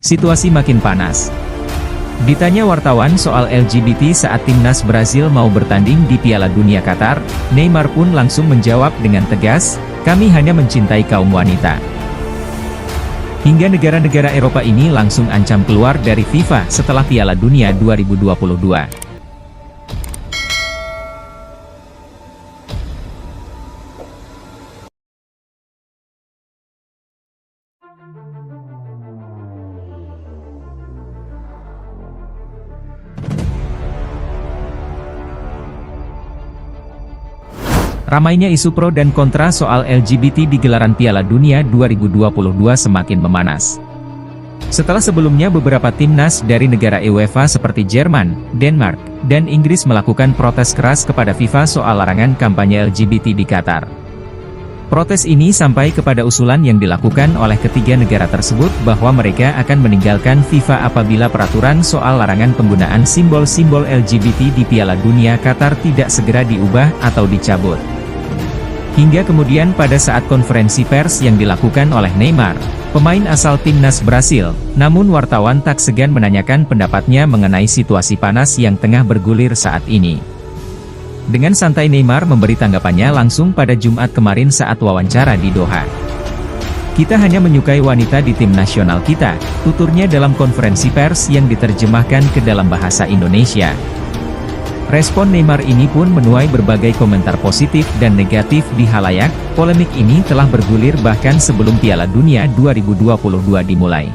Situasi makin panas. Ditanya wartawan soal LGBT saat timnas Brasil mau bertanding di Piala Dunia Qatar, Neymar pun langsung menjawab dengan tegas, "Kami hanya mencintai kaum wanita." Hingga negara-negara Eropa ini langsung ancam keluar dari FIFA setelah Piala Dunia 2022. Ramainya isu pro dan kontra soal LGBT di gelaran Piala Dunia 2022 semakin memanas. Setelah sebelumnya beberapa timnas dari negara UEFA seperti Jerman, Denmark, dan Inggris melakukan protes keras kepada FIFA soal larangan kampanye LGBT di Qatar. Protes ini sampai kepada usulan yang dilakukan oleh ketiga negara tersebut bahwa mereka akan meninggalkan FIFA apabila peraturan soal larangan penggunaan simbol-simbol LGBT di Piala Dunia Qatar tidak segera diubah atau dicabut. Hingga kemudian pada saat konferensi pers yang dilakukan oleh Neymar, pemain asal timnas Brasil, namun wartawan tak segan menanyakan pendapatnya mengenai situasi panas yang tengah bergulir saat ini. Dengan santai Neymar memberi tanggapannya langsung pada Jumat kemarin saat wawancara di Doha. "Kita hanya menyukai wanita di tim nasional kita," tuturnya dalam konferensi pers yang diterjemahkan ke dalam bahasa Indonesia. Respon Neymar ini pun menuai berbagai komentar positif dan negatif di halayak. Polemik ini telah bergulir bahkan sebelum Piala Dunia 2022 dimulai.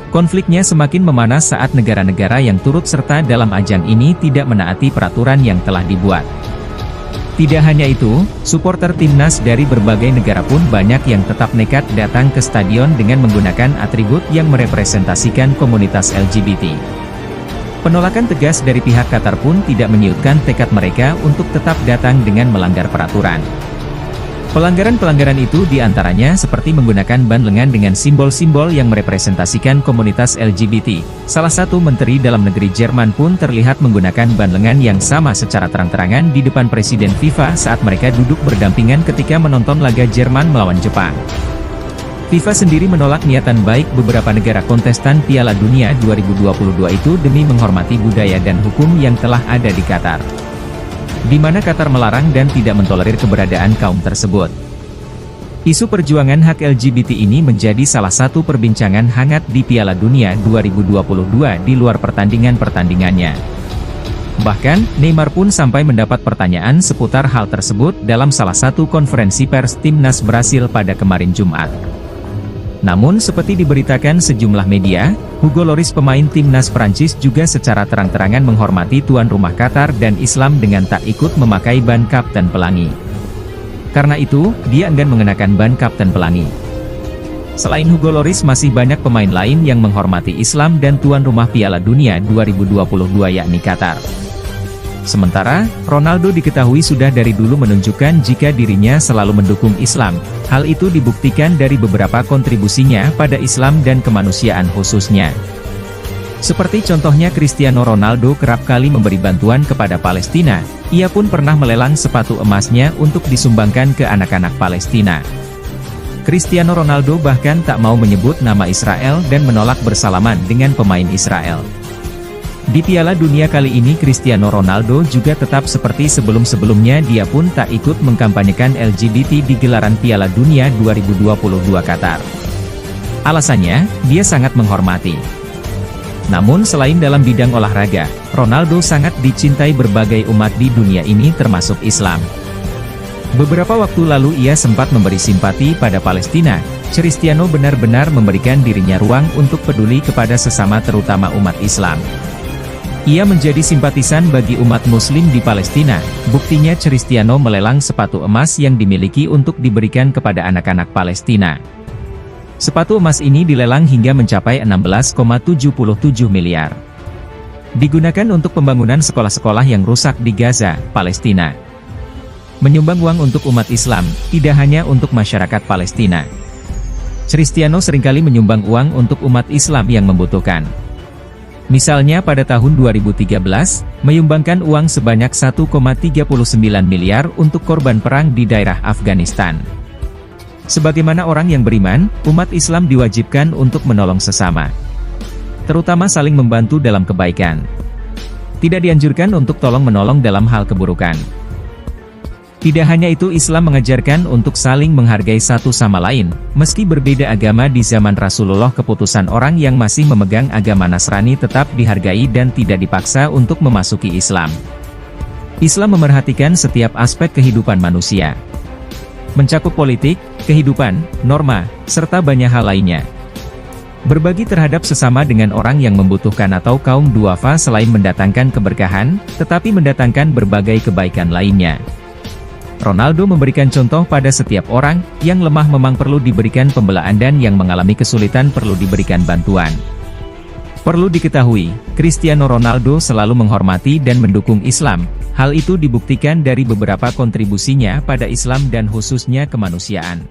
Konfliknya semakin memanas saat negara-negara yang turut serta dalam ajang ini tidak menaati peraturan yang telah dibuat. Tidak hanya itu, supporter timnas dari berbagai negara pun banyak yang tetap nekat datang ke stadion dengan menggunakan atribut yang merepresentasikan komunitas LGBT. Penolakan tegas dari pihak Qatar pun tidak menyurutkan tekad mereka untuk tetap datang dengan melanggar peraturan. Pelanggaran-pelanggaran itu diantaranya seperti menggunakan ban lengan dengan simbol-simbol yang merepresentasikan komunitas LGBT. Salah satu menteri dalam negeri Jerman pun terlihat menggunakan ban lengan yang sama secara terang-terangan di depan Presiden FIFA saat mereka duduk berdampingan ketika menonton laga Jerman melawan Jepang. FIFA sendiri menolak niatan baik beberapa negara kontestan Piala Dunia 2022 itu demi menghormati budaya dan hukum yang telah ada di Qatar, di mana Qatar melarang dan tidak mentolerir keberadaan kaum tersebut. Isu perjuangan hak LGBT ini menjadi salah satu perbincangan hangat di Piala Dunia 2022 di luar pertandingan-pertandingannya. Bahkan, Neymar pun sampai mendapat pertanyaan seputar hal tersebut dalam salah satu konferensi pers timnas Brasil pada kemarin Jumat. Namun seperti diberitakan sejumlah media, Hugo Lloris pemain timnas Prancis juga secara terang-terangan menghormati tuan rumah Qatar dan Islam dengan tak ikut memakai ban Kapten Pelangi. Karena itu, dia enggan mengenakan ban Kapten Pelangi. Selain Hugo Lloris masih banyak pemain lain yang menghormati Islam dan tuan rumah Piala Dunia 2022 yakni Qatar. Sementara, Ronaldo diketahui sudah dari dulu menunjukkan jika dirinya selalu mendukung Islam. Hal itu dibuktikan dari beberapa kontribusinya pada Islam dan kemanusiaan khususnya. Seperti contohnya Cristiano Ronaldo kerap kali memberi bantuan kepada Palestina. Ia pun pernah melelang sepatu emasnya untuk disumbangkan ke anak-anak Palestina. Cristiano Ronaldo bahkan tak mau menyebut nama Israel dan menolak bersalaman dengan pemain Israel. Di Piala Dunia kali ini Cristiano Ronaldo juga tetap seperti sebelum-sebelumnya, dia pun tak ikut mengkampanyekan LGBT di gelaran Piala Dunia 2022 Qatar. Alasannya, dia sangat menghormati. Namun selain dalam bidang olahraga, Ronaldo sangat dicintai berbagai umat di dunia ini termasuk Islam. Beberapa waktu lalu ia sempat memberi simpati pada Palestina. Cristiano benar-benar memberikan dirinya ruang untuk peduli kepada sesama terutama umat Islam. Ia menjadi simpatisan bagi umat muslim di Palestina. Buktinya Cristiano melelang sepatu emas yang dimiliki untuk diberikan kepada anak-anak Palestina. Sepatu emas ini dilelang hingga mencapai 16,77 miliar. Digunakan untuk pembangunan sekolah-sekolah yang rusak di Gaza, Palestina. Menyumbang uang untuk umat Islam, tidak hanya untuk masyarakat Palestina. Cristiano seringkali menyumbang uang untuk umat Islam yang membutuhkan. Misalnya pada tahun 2013, menyumbangkan uang sebanyak 1,39 miliar untuk korban perang di daerah Afghanistan. Sebagaimana orang yang beriman, umat Islam diwajibkan untuk menolong sesama. terutama saling membantu dalam kebaikan. Tidak dianjurkan untuk tolong-menolong dalam hal keburukan. Tidak hanya itu, Islam mengajarkan untuk saling menghargai satu sama lain, meski berbeda agama. Di zaman Rasulullah, keputusan orang yang masih memegang agama Nasrani tetap dihargai dan tidak dipaksa untuk memasuki Islam. Islam memerhatikan setiap aspek kehidupan manusia, mencakup politik, kehidupan, norma, serta banyak hal lainnya. Berbagi terhadap sesama dengan orang yang membutuhkan atau kaum duafa selain mendatangkan keberkahan, tetapi mendatangkan berbagai kebaikan lainnya. Ronaldo memberikan contoh pada setiap orang, yang lemah memang perlu diberikan pembelaan dan yang mengalami kesulitan perlu diberikan bantuan. Perlu diketahui, Cristiano Ronaldo selalu menghormati dan mendukung Islam. Hal itu dibuktikan dari beberapa kontribusinya pada Islam dan khususnya kemanusiaan.